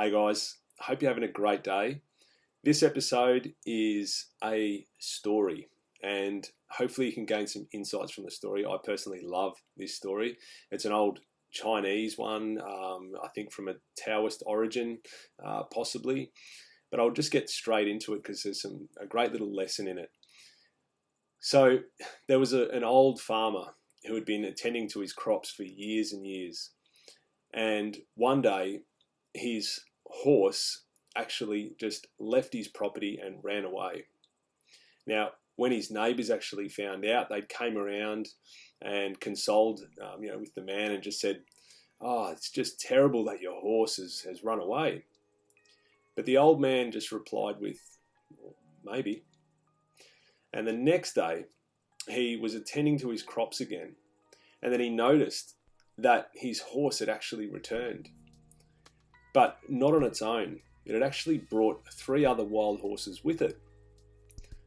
Hey guys, hope you're having a great day. This episode is a story and hopefully you can gain some insights from the story. I personally love this story. It's an old Chinese one, I think from a Taoist origin, possibly. But I'll just get straight into it because there's a great little lesson in it. So there was an old farmer who had been attending to his crops for years and years. And one day, his horse actually just left his property and ran away. Now, when his neighbours actually found out, they came around and consoled, with the man and just said, "Oh, it's just terrible that your horse has run away." But the old man just replied with, "Well, maybe." And the next day, he was attending to his crops again, and then he noticed that his horse had actually returned. But not on its own. It had actually brought 3 other wild horses with it.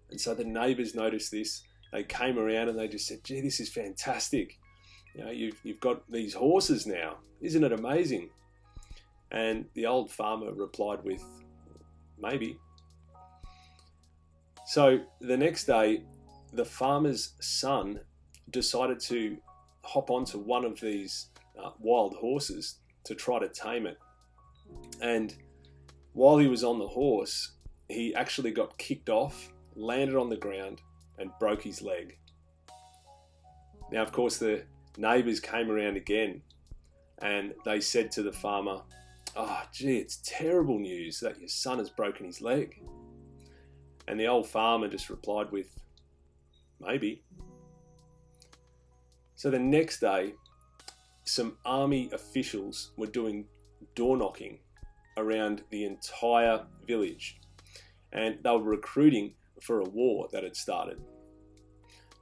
And so the neighbours noticed this. They came around and they just said, "Gee, this is fantastic. You've got these horses now. Isn't it amazing?" And the old farmer replied with, "Maybe." So the next day, the farmer's son decided to hop onto one of these wild horses to try to tame it. And while he was on the horse, he actually got kicked off, landed on the ground, and broke his leg. Now, of course, the neighbours came around again, and they said to the farmer, "Oh, gee, it's terrible news that your son has broken his leg." And the old farmer just replied with, "Maybe." So the next day, some army officials were doing door knocking around the entire village, and they were recruiting for a war that had started.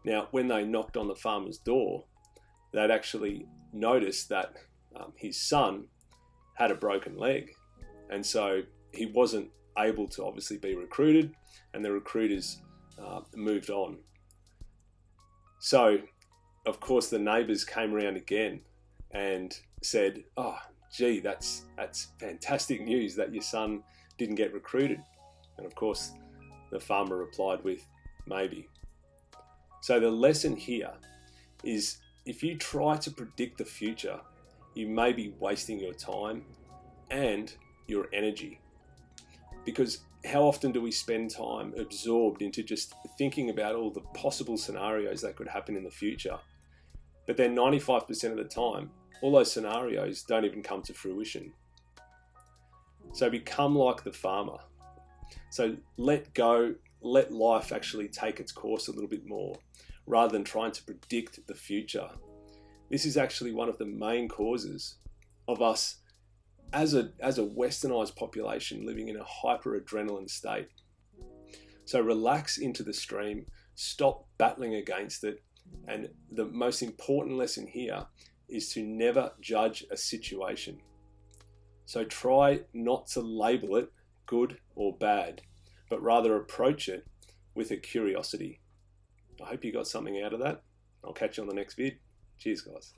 Now, when they knocked on the farmer's door, they'd actually noticed that his son had a broken leg, and so he wasn't able to obviously be recruited, and the recruiters moved on. So, of course, the neighbours came around again and said, "Oh, gee, that's fantastic news that your son didn't get recruited." And of course, the farmer replied with, "Maybe." So the lesson here is if you try to predict the future, you may be wasting your time and your energy. Because how often do we spend time absorbed into just thinking about all the possible scenarios that could happen in the future? But then 95% of the time, all those scenarios don't even come to fruition. So become like the farmer. So let go, let life actually take its course a little bit more, rather than trying to predict the future. This is actually one of the main causes of us as a westernized population living in a hyper-adrenaline state. So relax into the stream, stop battling against it, and the most important lesson here is to never judge a situation. So try not to label it good or bad, but rather approach it with a curiosity. I hope you got something out of that. I'll catch you on the next vid. Cheers, guys.